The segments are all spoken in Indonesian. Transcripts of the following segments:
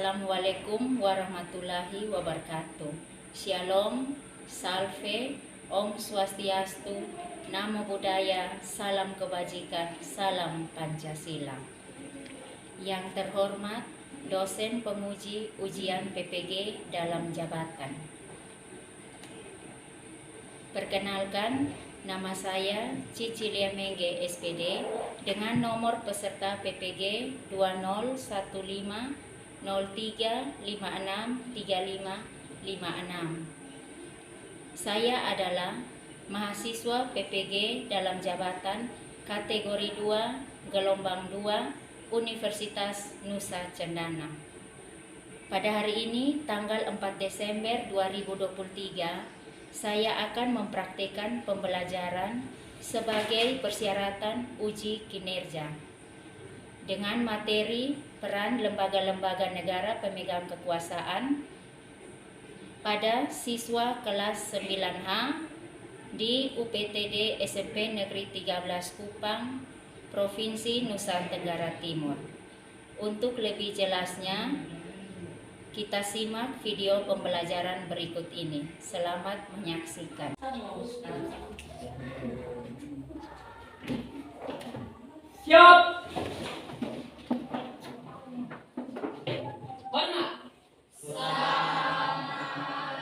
Assalamualaikum warahmatullahi wabarakatuh. Shalom, salve, Om Swastiastu, Namo Buddhaya, salam kebajikan, salam Pancasila. Yang terhormat, dosen penguji ujian PPG dalam jabatan. Perkenalkan, nama saya Cicilia Mengge SPD dengan nomor peserta PPG 201503563556. Saya adalah mahasiswa PPG dalam jabatan kategori 2 gelombang 2 Universitas Nusa Cendana. Pada hari ini tanggal 4 Desember 2023 saya akan mempraktikkan pembelajaran sebagai persyaratan uji kinerja dengan materi peran lembaga-lembaga negara pemegang kekuasaan pada siswa kelas 9H di UPTD SMP Negeri 13 Kupang, Provinsi Nusa Tenggara Timur. Untuk lebih jelasnya, kita simak video pembelajaran berikut ini. Selamat menyaksikan. Siap. Mana? Selamat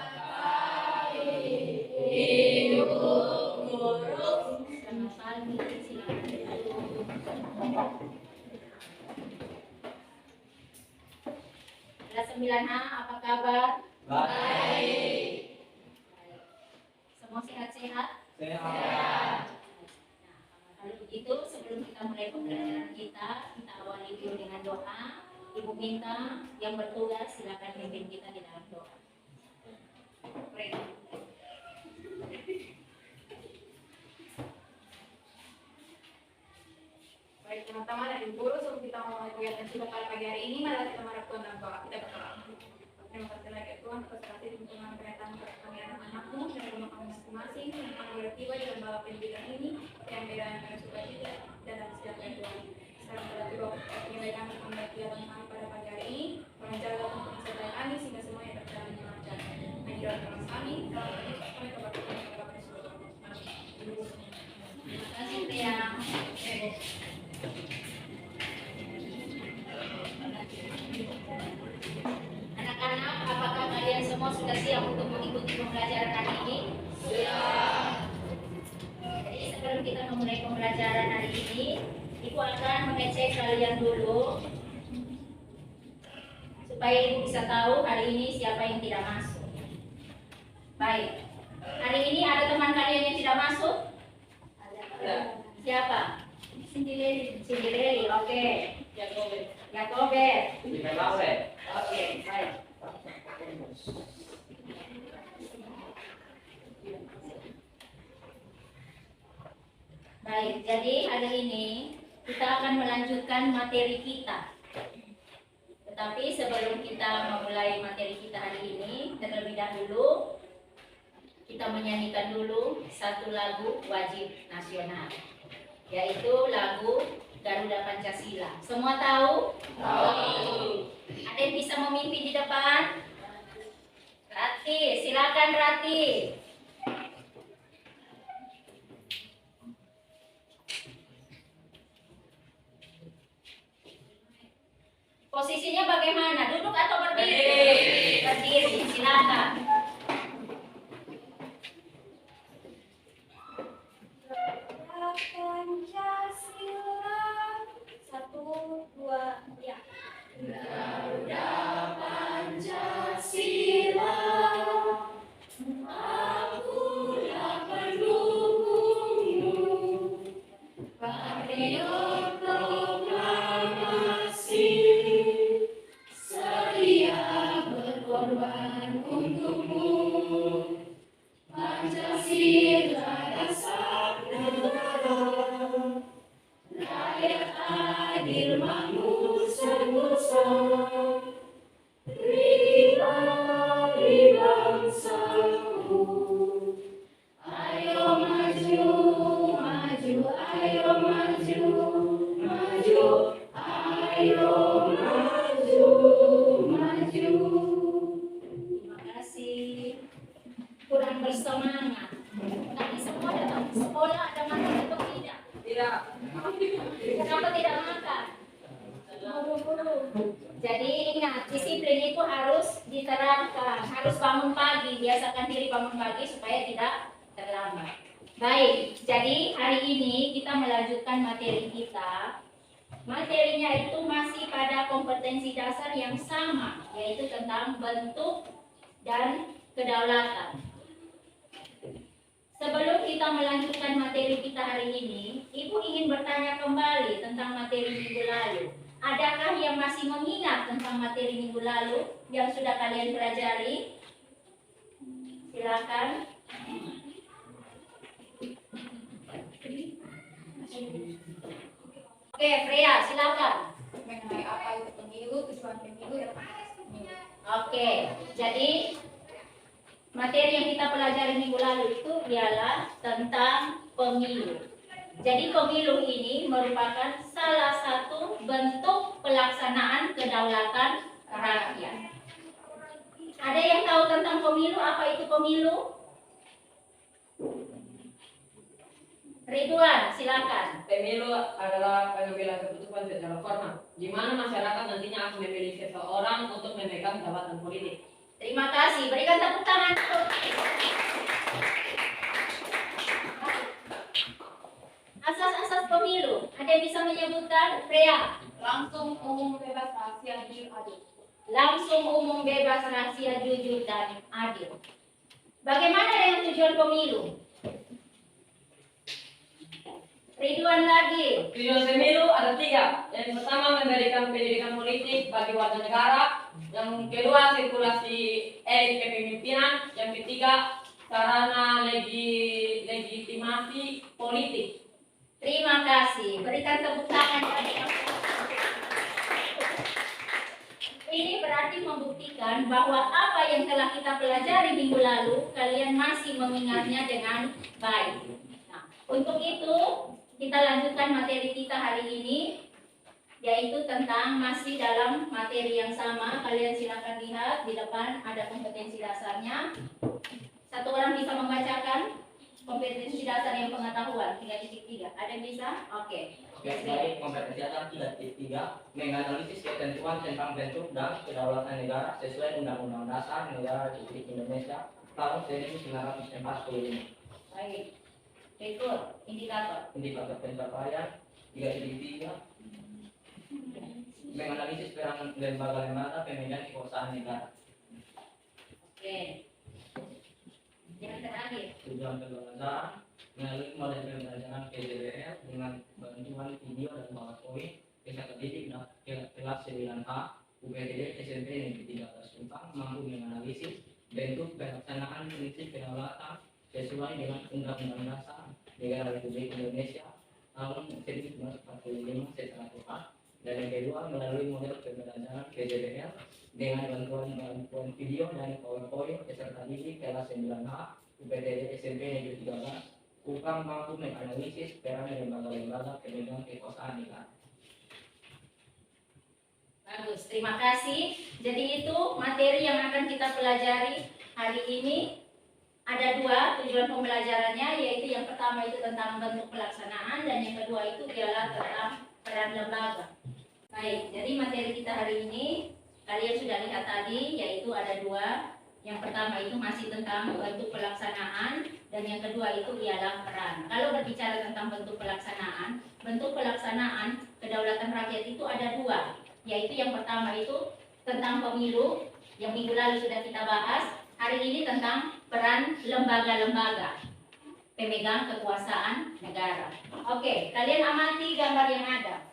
pagi, Ibu Guru. Selamat pagi, Kelas 9H, apa kabar? Baik. Semua sehat-sehat? Sehat. Kalau begitu, sebelum kita mulai pembelajaran kita awali dulu dengan doa. Ibu minta yang bertugas silakan pimpin kita di dalam doa. Baik teman-teman dan ibu guru, sebelum kita mulai kegiatan kita pada pagi hari ini, mari kita melakukan dalam doa. Kita berdoa. Terima kasih lagi Tuhan atas kasih dukungan perhatian kami anak-anakmu dan rumah kami masing-masing yang kami bertiba di lembaga pendidikan ini yang beda dengan sukacita dan dalam sejahtera Tuhan. Sekarang pada tiba nilai kami pembelajaran kami pada pagi hari ini, melancarkan untuk mencapai kami sehingga semuanya berjalan dengan lancar. Menjauhkan teman kami, kalau kami kepada Tuhan kepada Yesus. Terima kasih, Pria. Anak-anak, apakah kalian semua sudah siap untuk mengikuti pembelajaran hari ini? Siap. Jadi sebelum kita memulai pembelajaran hari ini, Ibu akan mengecek kalian dulu supaya Ibu bisa tahu hari ini siapa yang tidak masuk. Baik, hari ini ada teman kalian yang tidak masuk? Ada. Siapa? Cindy Leli, oke. Yakobe. Yakobe. Dipenawe. Oke, baik. Baik, jadi hari ini kita akan melanjutkan materi kita. Tetapi sebelum kita memulai materi kita hari ini, terlebih dahulu kita menyanyikan dulu satu lagu wajib nasional, yaitu lagu Garuda Pancasila. Semua tahu? Tahu. Ada yang bisa memimpin di depan? Rati, silakan Rati. Posisinya bagaimana? Duduk atau berdiri? Berdiri, silakan. Pancasila, 1, 2, ya. Garuda Pancasila, akulah pendukungmu. Patriot proklamasi, setia berkorban untukmu. kurang bersemangat. Nanti semua datang ke sekolah ada makan atau tidak? Tidak. Kenapa tidak makan? Jadi ingat, disiplin itu harus diterapkan, harus bangun pagi, biasakan diri bangun pagi supaya tidak terlambat. Baik, jadi hari ini kita melanjutkan materi kita. Materinya itu masih pada kompetensi dasar yang sama, yaitu tentang bentuk dan kedaulatan. Sebelum kita melanjutkan materi kita hari ini, Ibu ingin bertanya kembali tentang materi minggu lalu. Adakah yang masih mengingat tentang materi minggu lalu yang sudah kalian pelajari? Silakan. Oke, Freya, silakan. Mengenai apa itu pemilu, tujuan pemilu, dan pemilu. Oke, jadi materi yang kita pelajari minggu lalu itu ialah tentang pemilu. Jadi pemilu ini merupakan salah satu bentuk pelaksanaan kedaulatan rakyat. Ada yang tahu tentang pemilu? Apa itu pemilu? Ridwan, silakan. Pemilu adalah pengambilan keputusan secara formal, di mana masyarakat nantinya akan memilih seseorang untuk memegang jabatan politik. Terima kasih. Berikan tepuk tangan. Asas-asas pemilu. Ada yang bisa menyebutkan? Freya. Langsung, umum, bebas, rahasia, jujur, adil. Langsung, umum, bebas, rahasia, jujur, dan adil. Bagaimana dengan tujuan pemilu? Ridwan lagi. Tujuan pemilu ada 3. Yang pertama, memberikan pendidikan politik bagi warga negara. Yang kedua, sirkulasi elit kepemimpinan. Yang ketiga, sarana legitimasi politik. Terima kasih. Berikan tepuk tangan. Ini berarti membuktikan bahwa apa yang telah kita pelajari minggu lalu, kalian masih mengingatnya dengan baik. Nah, untuk itu, kita lanjutkan materi kita hari ini, yaitu tentang masih dalam materi yang sama. Kalian silakan lihat di depan ada kompetensi dasarnya. Satu orang bisa membacakan kompetensi dasar yang pengetahuan 3.3. Ada yang bisa? Oke. Oke, baik, kompetensi dasar 3.3 menganalisis ketentuan tentang bentuk dan kedaulatan negara sesuai Undang-Undang Dasar Negara Republik Indonesia tahun 1945. Baik. Berikut indikator. Indikator pencapaian 3.3 menganalisis peran lembaga-lembaga pemegang kekuasaan negara. Oke. Yang terakhir. Tujuan pembelajaran melalui model pembelajaran PJBL dengan bantuan video dan PowerPoint, peserta didik kelas 9A UPTD SMP Negeri 13 Kupang mampu menganalisis bentuk pelaksanaan prinsip kedaulatan sesuai dengan Undang-Undang Dasar Negara Republik Indonesia tahun 1945 secara tepat. Dan yang kedua, melalui model pembelajaran PJBL dengan bantuan video dan PowerPoint, peserta didik kelas 9A UPTD SMP Negeri 13 Kupang mampu menganalisis peran lembaga-lembaga pemegang kekuasaan negara. Bagus, terima kasih. Jadi itu materi yang akan kita pelajari hari ini. Ada 2 tujuan pembelajarannya, yaitu yang pertama itu tentang bentuk pelaksanaan dan yang kedua itu ialah tentang peran lembaga. Baik, jadi materi kita hari ini kalian sudah lihat tadi, yaitu ada 2. Yang pertama itu masih tentang bentuk pelaksanaan dan yang kedua itu ialah peran. Kalau berbicara tentang bentuk pelaksanaan kedaulatan rakyat itu ada 2, yaitu yang pertama itu tentang pemilu yang minggu lalu sudah kita bahas. Hari ini tentang peran lembaga-lembaga pemegang kekuasaan negara. Oke, kalian amati gambar yang ada.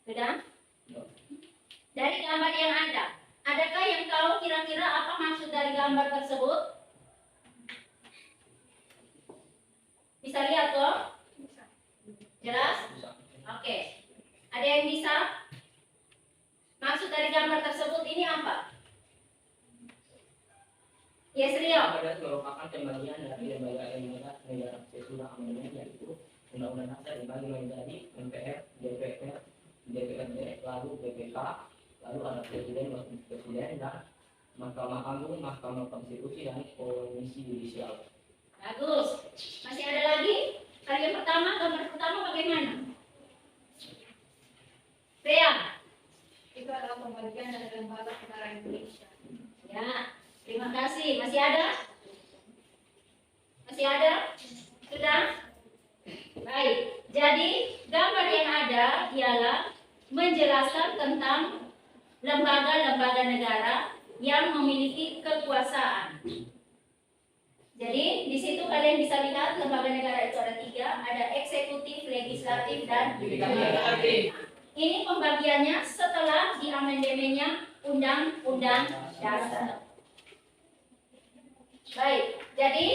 Sudah? Dari gambar yang ada, adakah yang tahu kira-kira apa maksud dari gambar tersebut? Bisa lihat toh? Jelas? Oke. Ada yang bisa? Maksud dari gambar tersebut ini apa? Yes, Rio. Pada merupakan pembagian dari lembaga negara sesudah amandemen, yaitu Undang-Undang Dasar dibagi menjadi MPR, DPR, KPK, lalu ada presiden, wakil presiden, dan Mahkamah Agung, Mahkamah Konstitusi, dan Komisi Yudisial. Bagus. Masih ada lagi? Kalian pertama, gambar pertama bagaimana? Rea. Itu adalah pembagian dari lembaga negara Indonesia. Ya, terima kasih. Masih ada? Masih ada? Sudah? Baik. Jadi, gambar yang ada ialah menjelaskan tentang lembaga-lembaga negara yang memiliki kekuasaan. Jadi, di situ kalian bisa lihat lembaga negara itu ada 3, ada eksekutif, legislatif, dan Yudikatif. ini pembagiannya setelah diamendemennya Undang-Undang Dasar. Baik, jadi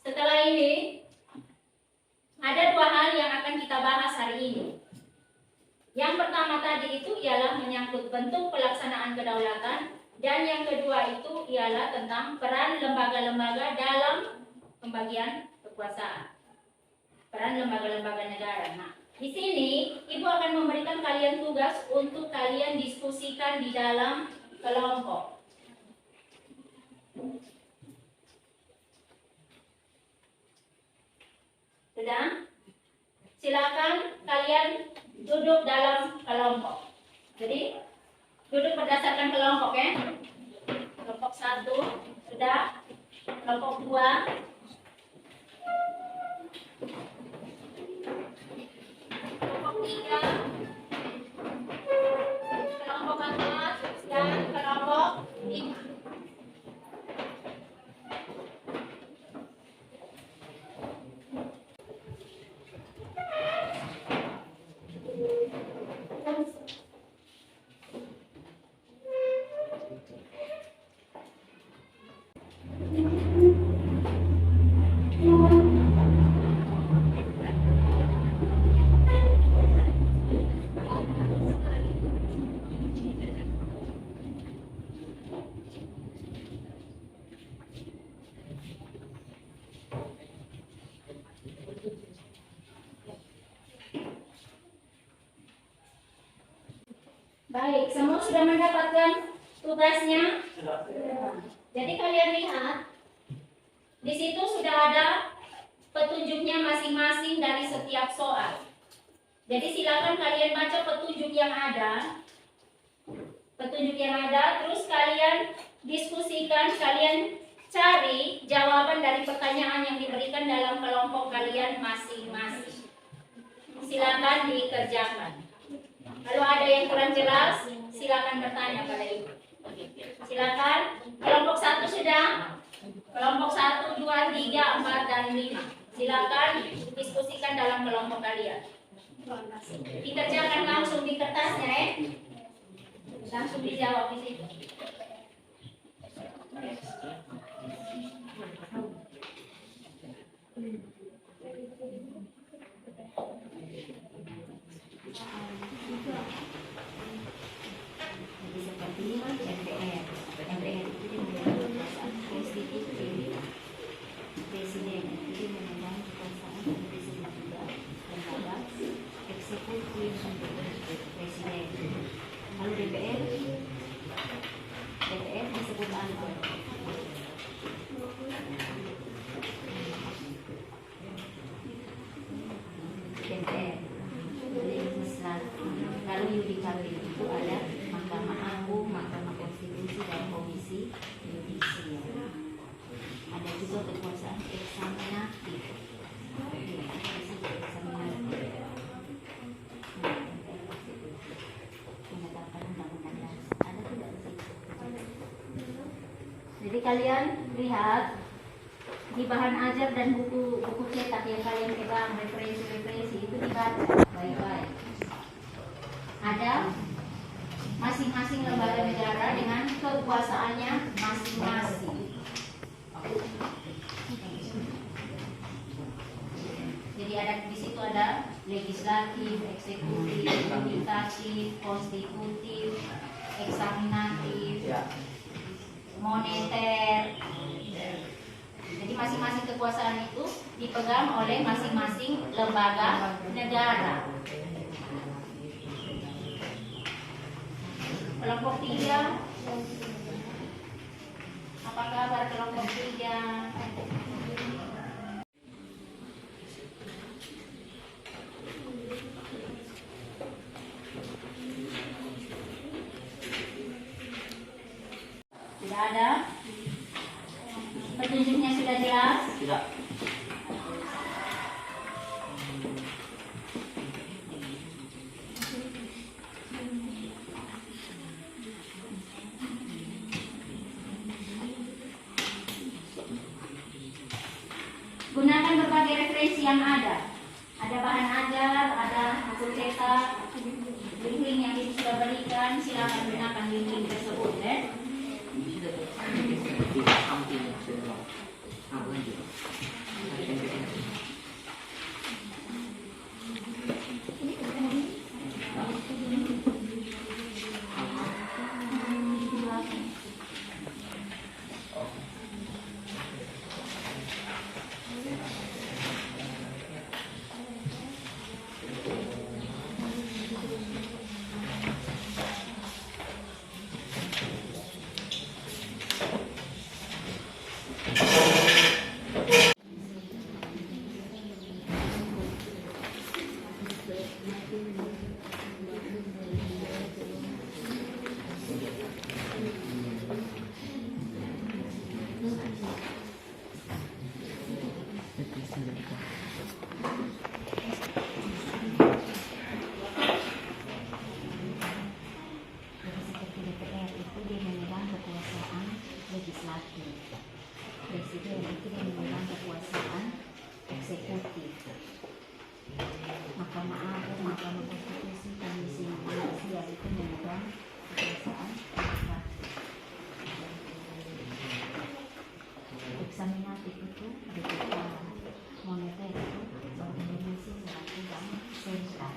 setelah ini ada 2 hal yang akan kita bahas hari ini. Yang pertama tadi itu ialah menyangkut bentuk pelaksanaan kedaulatan, dan yang kedua itu ialah tentang peran lembaga-lembaga dalam pembagian kekuasaan. Peran lembaga-lembaga negara. Nah, di sini Ibu akan memberikan kalian tugas untuk kalian diskusikan di dalam kelompok. Sudah? Silakan kalian duduk dalam kelompok. Jadi duduk berdasarkan kelompok ya. Kelompok 1 sudah. Kelompok 2. Kelompok 3. Kelompok 4 dan kelompok 5. Baik, semua sudah mendapatkan tugasnya? Jadi kalian lihat, di situ sudah ada petunjuknya masing-masing dari setiap soal. Jadi silakan kalian baca petunjuk yang ada. Petunjuk yang ada, terus kalian diskusikan, kalian cari jawaban dari pertanyaan yang diberikan dalam kelompok kalian masing-masing. Silakan dikerjakan. Kalau ada yang kurang jelas, silakan bertanya pada Ibu. Silakan. Kelompok 1 sudah? Kelompok 1, 2, 3, 4, dan 5. Silakan diskusikan dalam kelompok kalian. Dikerjakan langsung di kertasnya ya. Langsung dijawab di situ. Jadi seperti MPR. MPR itu dia memegang kekuasaan konstitusi presiden, itu dia memegang kekuasaan presiden juga, lembaga eksekutif presiden. Lalu DPR disebut apa? DPR. Lalu yudikatif itu ada Mahkamah Agung, Mahkamah Konstitusi, dan Komisi Yudisial. Ada juga kekuasaan eksaminatif. Menetapkan undang-undang dasar. Ada tidak di situ? Jadi kalian lihat di bahan ajar dan buku cetak yang kalian pegang, referensi itu dibaca baik-baik. Ada masing-masing lembaga negara dengan kekuasaannya masing-masing. Jadi ada di situ ada legislatif, eksekutif, yudikatif, konstitutif, eksaminatif, moneter. Jadi masing-masing kekuasaan itu dipegang oleh masing-masing lembaga negara. Kelompok 3. Apa kabar kelompok 3? Tidak ada? Petunjuknya sudah jelas? Tidak. Gunakan berbagai referensi yang ada. Ada bahan ajar, ada buku cetak, link-link yang ibu sudah berikan. Silakan gunakan link-link tersebut, ya. Seperti DPR itu dia memegang kekuasaan legislatif, presiden itu dia memegang kekuasaan eksekutif, Mahkamah Agung, Mahkamah Konstitusi, Komisi Yudisial itu memegang kekuasaan legislatif. Eksaminatif itu BPK, moneter itu Bank Indonesia selaku bank sentral.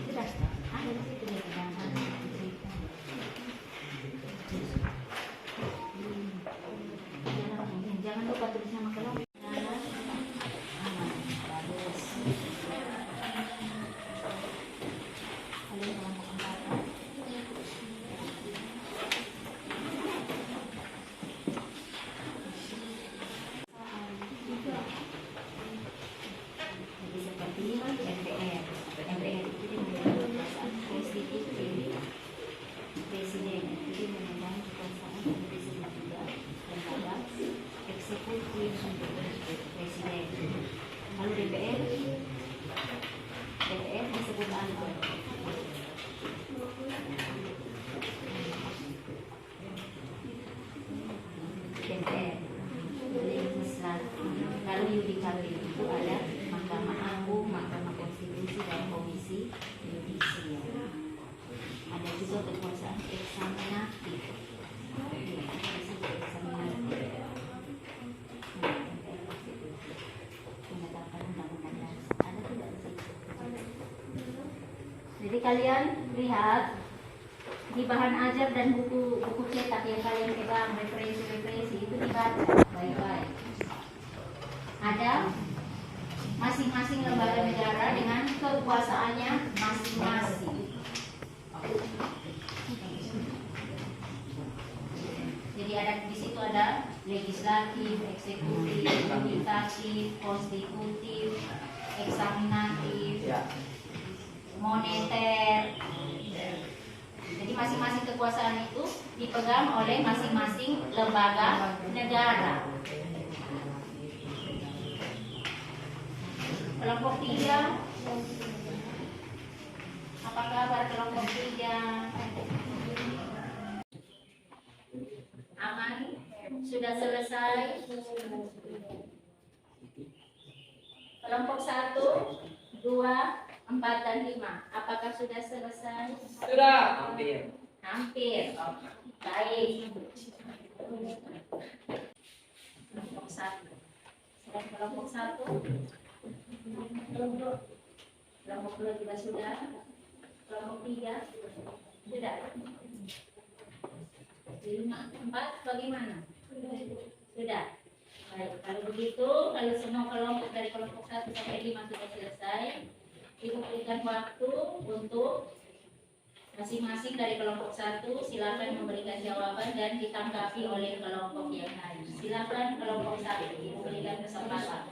Sudah, ada di situ dia pegangan cerita. Jangan lupa tulis nama kelompok. Bagus. Kalian kelompok 4. Jadi seperti MPR. MPR itu dia memegang kekuasaan konstitusi. Presiden itu dia memegang kekuasaan presiden juga. Lembaga eksekutif presiden. Lalu DPR disebut apa? DPR legislatif. Lalu yudikatif itu ada Mahkamah Agung, Mahkamah Konstitusi, dan Komisi Yudisial. Ada juga kekuasaan eksaminatif. Penetapan undang-undang dasar. Ada tidak di situ? Jadi kalian lihat di bahan ajar dan buku cetak yang kalian pegang, referensi itu dibaca baik-baik. Ada masing-masing lembaga negara dengan kekuasaannya masing-masing. Jadi ada di situ ada legislatif, eksekutif, yudikatif, konstitutif, eksaminatif, moneter. Jadi masing-masing kekuasaan itu dipegang oleh masing-masing lembaga negara. Kelompok 3. Apa kabar kelompok 3? Aman? Sudah selesai? Kelompok 1, 2, 4, dan 5. Apakah sudah selesai? Sudah. Hampir. Hampir. Baik. Kelompok 1. Sedang kelompok 1. Kelompok 2 juga sudah. Kelompok 3 sudah. 5, 4 bagaimana? Sudah. Baik, kalau begitu, kalau semua kelompok dari kelompok 1 sampai 5 sudah selesai, Ibu berikan waktu untuk Masing-masing dari kelompok 1 silakan memberikan jawaban dan ditanggapi oleh kelompok yang lain. Silakan kelompok 1 diberikan kesempatan.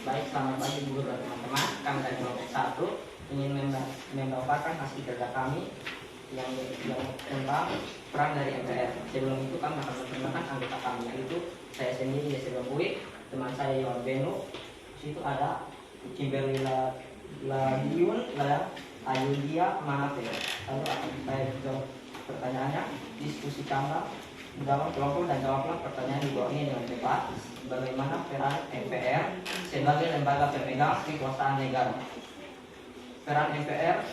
Baik, selamat pagi guru dan teman-teman. Kami dari kelompok 1 ingin membawakan hasil kerja kami yang tentang peran dari MPR. Sebelum itu kami akan memperkenalkan anggota kami, yaitu saya sendiri Yesir Bui, teman saya Yohan Beno, di situ ada Kimberly Ladiun, Ayudia Manate. Lalu akan saya jawab pertanyaannya, diskusi kambang dalam kelompok dan jawablah pertanyaan di bawah ini dengan cepat. Bagaimana peran MPR sebagai lembaga pemegang kekuasaan negara? Peran MPR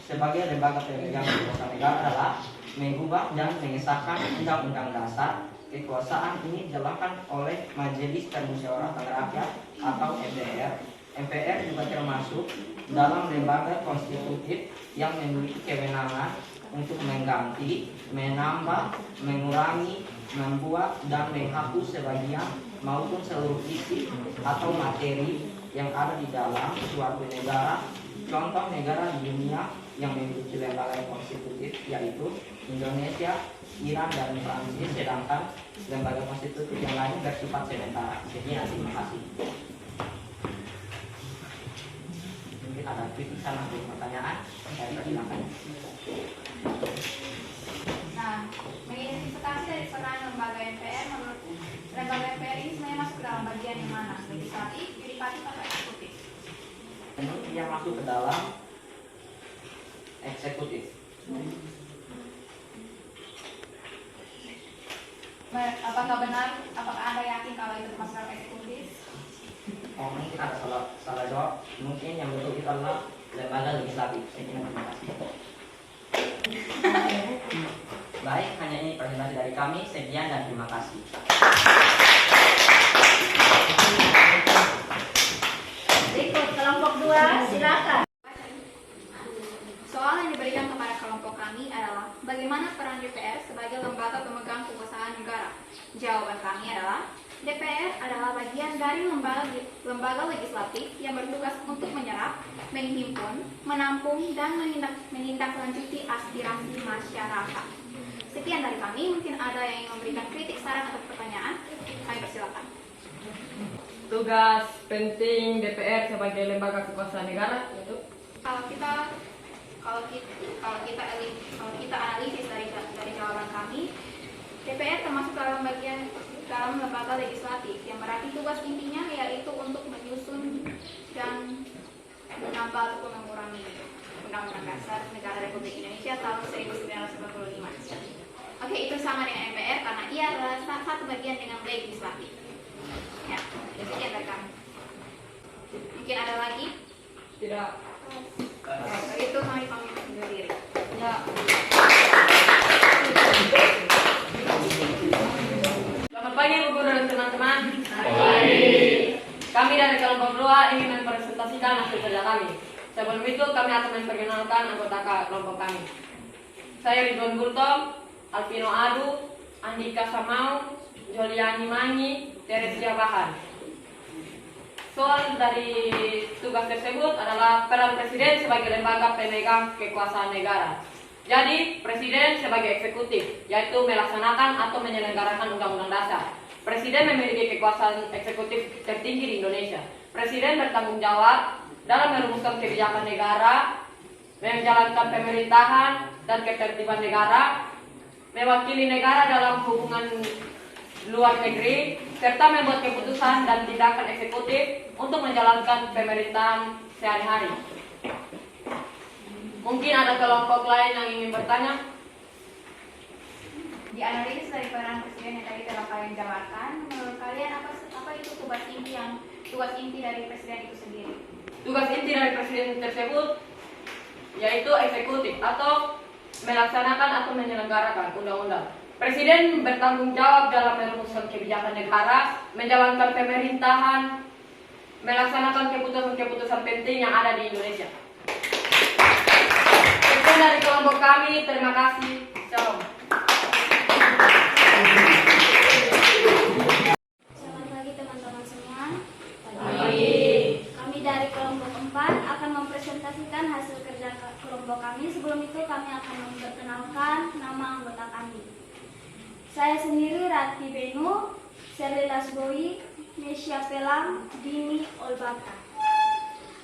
sebagai lembaga pemegang kekuasaan negara adalah mengubah dan mengesahkan Undang-Undang Dasar. Kekuasaan ini dijalankan oleh Majelis Permusyawaratan Rakyat atau MPR. MPR juga termasuk dalam lembaga konstitutif yang memiliki kewenangan untuk mengganti, menambah, mengurangi, membuat, dan menghapus sebagian maupun seluruh isi atau materi yang ada di dalam suatu negara. Contoh negara di dunia yang memiliki lembaga konstitutif yaitu Indonesia, Iran, dan Prancis, sedangkan lembaga konstitutif yang lain bersifat sementara. Sekian, terima kasih. Mungkin ada kritikan atau pertanyaan, saya persilakan. Nah, mengidentifikasi dari peran lembaga MPR, menurut lembaga MPR ini sebenarnya masuk ke dalam bagian yang mana? Legislatif, yudikatif, atau eksekutif? Ini yang masuk ke dalam eksekutif. Apakah benar? Apakah Anda yakin kalau itu termasuk dalam eksekutif? Oh, mungkin ada salah jawab. Mungkin yang betul itu adalah lembaga legislatif. Sekian, terima kasih. Baik, hanya ini presentasi dari kami. Sekian dan terima kasih. Berikut kelompok 2, silakan. Soal yang diberikan kepada kelompok kami adalah bagaimana peran DPR sebagai lembaga pemegang kekuasaan negara. Jawaban kami adalah DPR adalah bagian dari lembaga legislatif yang bertugas untuk menyerap, menghimpun, menampung, dan menindaklanjuti aspirasi masyarakat. Sekian dari kami. Mungkin ada yang ingin memberikan kritik, saran, atau pertanyaan. Kami persilakan. Tugas penting DPR sebagai lembaga kekuasaan negara yaitu Kalau kita analisis dari jawaban kami, DPR termasuk dalam lembaga legislatif, yang berarti tugas intinya yaitu untuk menyusun dan menambah atau mengurangi Undang-Undang Dasar Negara Republik Indonesia tahun 1945. Oke, itu sama dengan MPR karena ia adalah satu bagian dengan legislatif. Ya, sekian dari kami. Mungkin ada lagi? tidak. Kalau itu kami pamit undur diri. Ya. Selamat pagi Bu Guru dan teman-teman. Kami dari kelompok 2 ingin mempresentasikan hasil kerja kami. Sebelum itu kami akan memperkenalkan anggota kelompok kami. Saya Ridwan Gultom, Alvino Adu, Andika Samau, Joliani Mangi, Teresia Bahan. Soal dari tugas tersebut adalah peran Presiden sebagai lembaga pemegang kekuasaan negara. Jadi, Presiden sebagai eksekutif, yaitu melaksanakan atau menyelenggarakan Undang-Undang Dasar. Presiden memiliki kekuasaan eksekutif tertinggi di Indonesia. Presiden bertanggung jawab dalam merumuskan kebijakan negara, menjalankan pemerintahan dan ketertiban negara, mewakili negara dalam hubungan luar negeri, serta membuat keputusan dan tindakan eksekutif untuk menjalankan pemerintahan sehari-hari. Mungkin ada kelompok lain yang ingin bertanya? Di analisis dari peran Presiden yang tadi telah kalian jabarkan, menurut kalian apa itu tugas inti dari Presiden itu sendiri? Tugas inti dari Presiden tersebut yaitu eksekutif atau melaksanakan atau menyelenggarakan undang-undang. Presiden bertanggung jawab dalam merumuskan kebijakan negara, menjalankan pemerintahan, melaksanakan keputusan-keputusan penting yang ada di Indonesia. Sekian dari kelompok kami, terima kasih. Shalom. Selamat pagi teman-teman semua. Pagi. Kami Saya sendiri Rati Benu, Sherly Lasboy, Nesya Pelang, Dini Olbaka.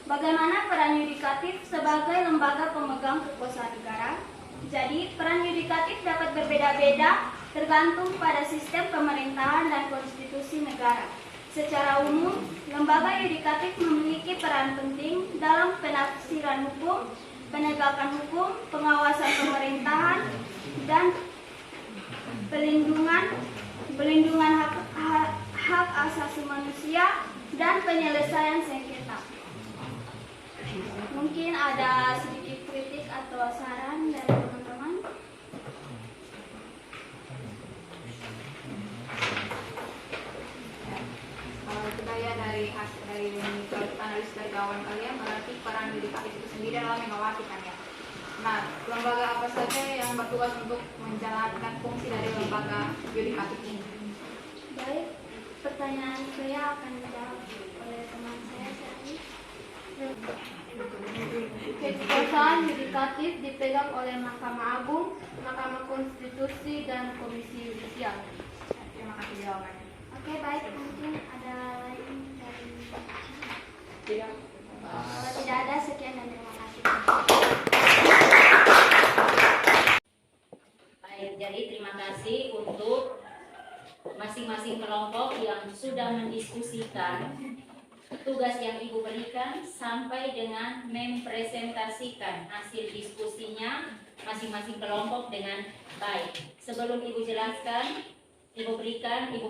Bagaimana peran yudikatif sebagai lembaga pemegang kekuasaan negara? Jadi, peran yudikatif dapat berbeda-beda tergantung pada sistem pemerintahan dan konstitusi negara. Secara umum, lembaga yudikatif memiliki peran penting dalam penafsiran hukum, penegakan hukum, pengawasan pemerintahan, dan pelindungan hak asasi manusia dan penyelesaian sengketa. Mungkin ada sedikit kritik atau saran dari teman-teman. Budaya dari analis dari kawan kalian berarti peran yudikatif itu sendiri adalah mengawasi kan ya. Nah, lembaga apa saja yang bertugas untuk menjalankan fungsi dari lembaga yudikatif ini? Baik, pertanyaan saya akan dijawab oleh teman saya Sherly. Kekuasaan yudikatif dipegang oleh Mahkamah Agung, Mahkamah Konstitusi, dan Komisi Yudisial. Terima kasih jawabannya. Oke, baik, mungkin ada lain dari... Tidak. Kalau tidak ada, sekian dan terima kasih. Baik, jadi terima kasih untuk masing-masing kelompok yang sudah mendiskusikan tugas yang Ibu berikan sampai dengan mempresentasikan hasil diskusinya masing-masing kelompok dengan baik. Sebelum Ibu jelaskan, Ibu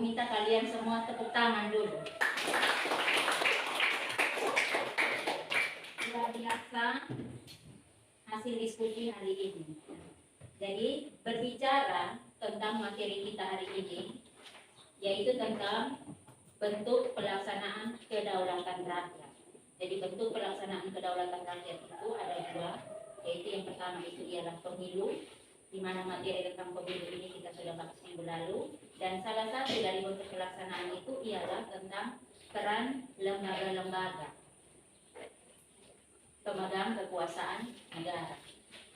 minta kalian semua tepuk tangan dulu. Luar biasa hasil diskusi hari ini. Jadi berbicara tentang materi kita hari ini, yaitu tentang bentuk pelaksanaan kedaulatan rakyat. Jadi bentuk pelaksanaan kedaulatan rakyat itu ada dua, yaitu yang pertama itu ialah pemilu, di mana materi tentang pemilu ini kita sudah bahas minggu lalu, dan salah satu dari bentuk pelaksanaan itu ialah tentang peran lembaga-lembaga pemegang kekuasaan negara.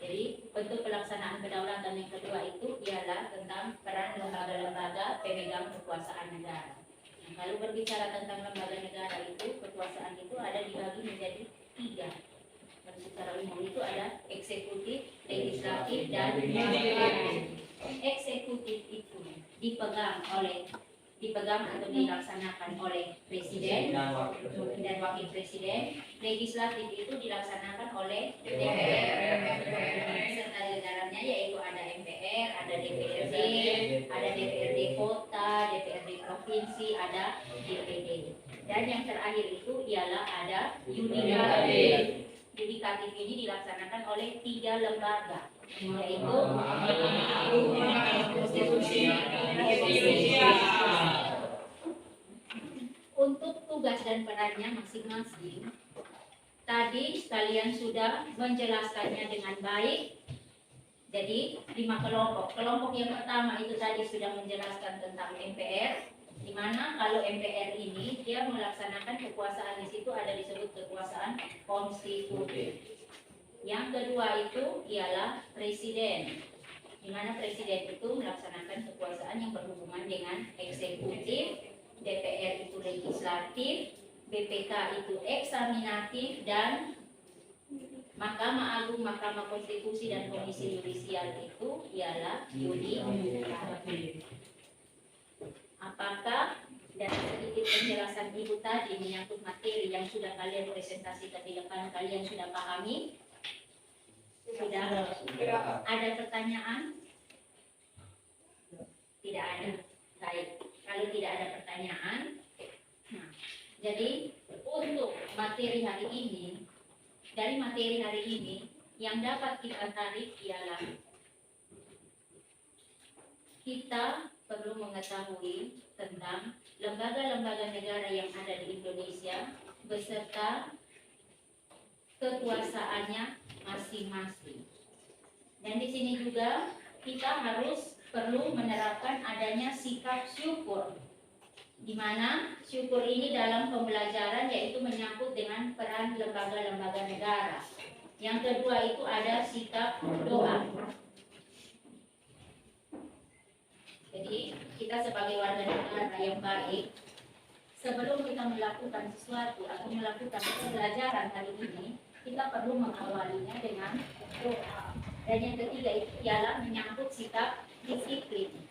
Jadi bentuk pelaksanaan kedaulatan yang kedua itu ialah tentang peran lembaga-lembaga pemegang kekuasaan negara. Nah, kalau berbicara tentang lembaga negara itu, kekuasaan itu ada dibagi menjadi 3. Dan secara umum itu ada eksekutif, legislatif, dan yudikatif. Eksekutif itu dipegang atau dilaksanakan oleh presiden dan wakil presiden. Legislatif itu dilaksanakan oleh DPR serta di dalamnya yaitu ada MPR, ada DPRD, ada DPRD kota, DPRD provinsi, ada DPD. Dan yang terakhir itu ialah ada yudikatif. Yudikatif ini dilaksanakan oleh 3 lembaga, yaitu untuk tugas dan perannya masing-masing. Tadi kalian sudah menjelaskannya dengan baik. Jadi 5 kelompok. Kelompok yang pertama itu tadi sudah menjelaskan tentang MPR, di mana kalau MPR ini dia melaksanakan kekuasaan di situ ada disebut kekuasaan konstitusi. Yang kedua itu ialah presiden, di mana presiden itu melaksanakan kekuasaan yang berhubungan dengan eksekutif, DPR itu legislatif, BPK itu eksaminatif, dan Mahkamah Agung, Mahkamah Konstitusi, dan Komisi Yudisial itu ialah yudikatif. Apakah dari sedikit penjelasan Ibu tadi menyangkut materi yang sudah kalian presentasikan di depan kalian sudah pahami? Sudah? Ada pertanyaan? Tidak ada. Baik. Kalau tidak ada pertanyaan, nah, jadi untuk materi hari ini, dari materi hari ini yang dapat kita tarik ialah kita perlu mengetahui tentang lembaga-lembaga negara yang ada di Indonesia beserta kekuasaannya masing-masing. Dan di sini juga kita perlu menerapkan adanya sikap syukur, di mana syukur ini dalam pembelajaran yaitu menyangkut dengan peran lembaga-lembaga negara. Yang kedua itu ada sikap doa. Jadi kita sebagai warga negara yang baik, sebelum kita melakukan sesuatu atau melakukan pembelajaran hari ini, kita perlu mengawalinya dengan doa. Dan yang ketiga itu ialah menyangkut sikap disiplin.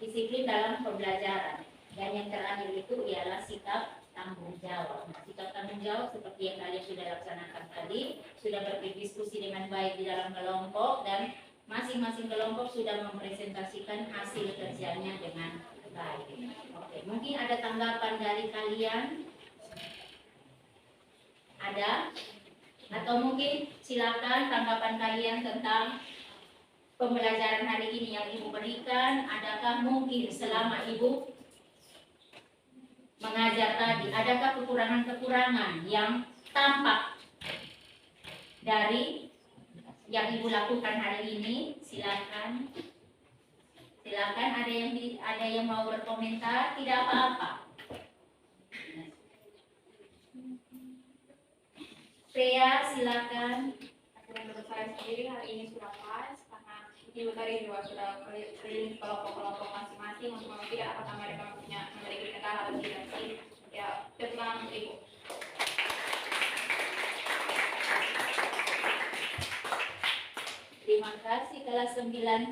Disiplin dalam pembelajaran. Dan yang terakhir itu ialah sikap tanggung jawab. Nah, sikap tanggung jawab seperti yang kalian sudah laksanakan tadi, sudah berdiskusi dengan baik di dalam kelompok dan masing-masing kelompok sudah mempresentasikan hasil kerjanya dengan baik. Oke, mungkin ada tanggapan dari kalian? Ada? Atau mungkin silakan tanggapan kalian tentang pembelajaran hari ini yang Ibu berikan. Adakah mungkin selama Ibu mengajar tadi, adakah kekurangan-kekurangan yang tampak dari yang Ibu lakukan hari ini? Silakan. Silakan, ada yang mau berkomentar? Tidak apa-apa. Pria, silakan. Menurut saya sendiri hari ini sudah pas karena Ibu tadi juga sudah keliling kelompok-kelompok masing-masing untuk melihat apakah mereka memiliki kendala atau tidak sih. Ya, tentang Ibu. Terima kasih kelas 9H.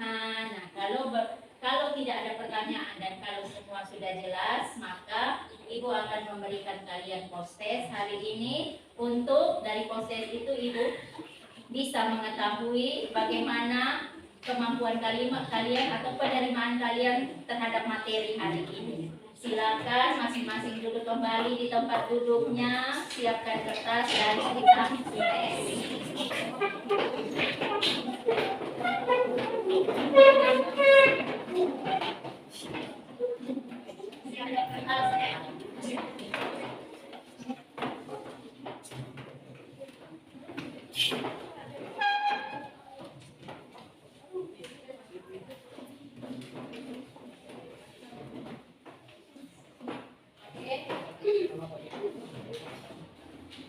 Nah, kalau tidak ada pertanyaan dan kalau semua sudah jelas, maka Ibu akan memberikan kalian post-test hari ini. Untuk dari post-test itu Ibu bisa mengetahui bagaimana kemampuan kalian atau penerimaan kalian terhadap materi hari ini. Silakan masing-masing duduk kembali di tempat duduknya, siapkan kertas dan kita tes.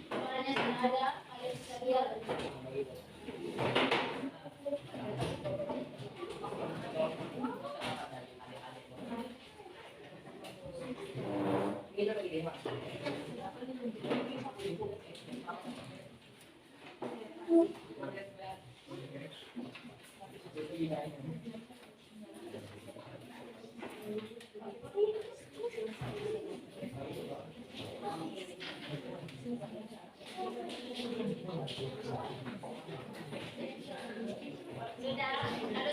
Soalnya sudah ada, kalian bisa lihat.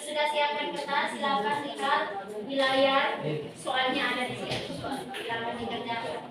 Sudah siapkan kertas, silakan lihat di layar. Soalnya ada di situ. Silakan dikerjakan.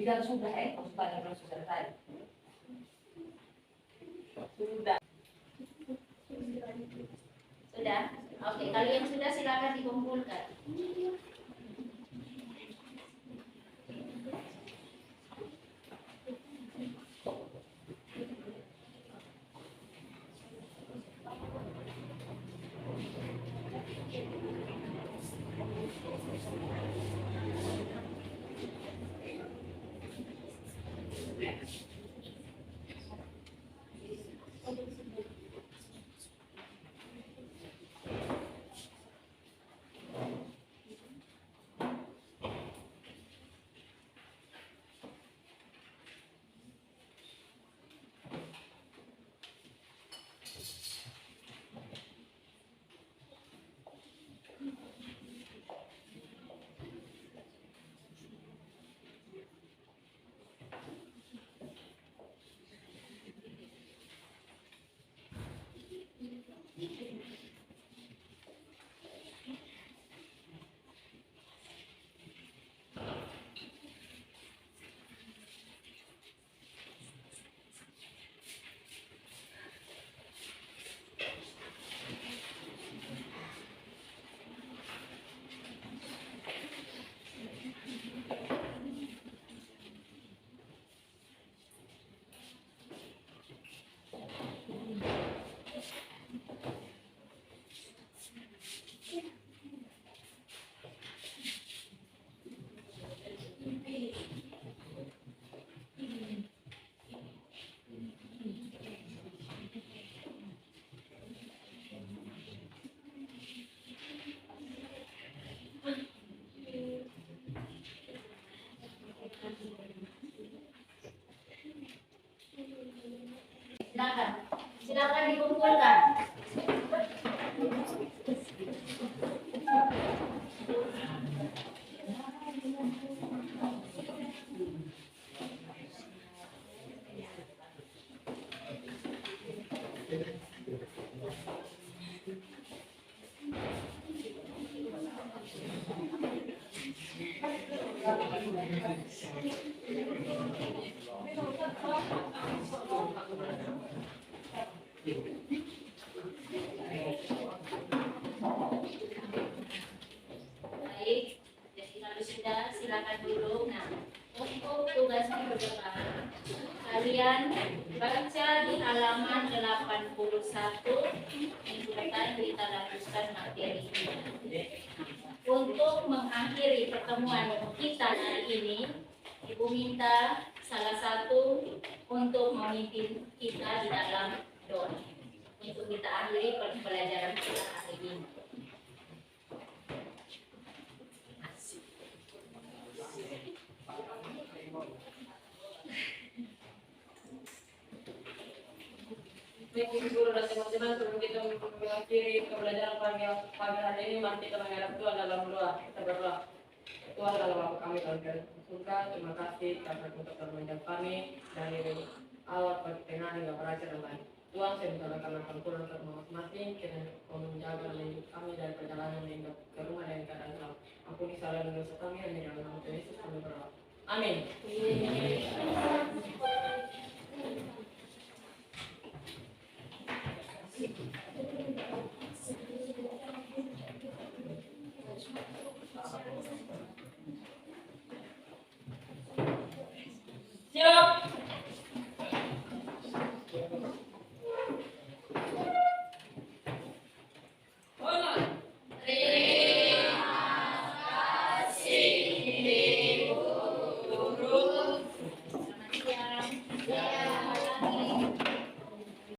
Tidak sudah maksudnya belum selesai. Sudah. Sudah? Oke, kalau yang sudah silakan dikumpulkan. Silakan. Silakan dikumpulkan. Baik, jadi kalau sudah silakan dulu. Nah, untuk tugasnya berapa? Kalian baca di halaman 81 yang sudah kita lanjutkan materi ini. Untuk mengakhiri pertemuan kita hari ini, Ibu minta salah satu untuk memimpin kita di dalam doa untuk kita akhiri pembelajaran kita hari ini. Baik guru dan teman-teman, sebelum kita mengakhiri pembelajaran pagi hari ini, mari kita menghadap Tuhan dalam doa. Kita berdoa. Tuhan dalam Bapa kami dalam surga, terima kasih karena Engkau telah menjaga kami dari awal pertengahan hingga berakhir dan lain. Tuhan, saya berdoakan akan Tuhan untuk masing-masing, kiranya Kau menjaga dan mendidik kami dari perjalanan hingga ke rumah dan keadaan selamat. Ampuni salah dan dosa kami, hanya dalam nama Tuhan Yesus kami berdoa. Amin.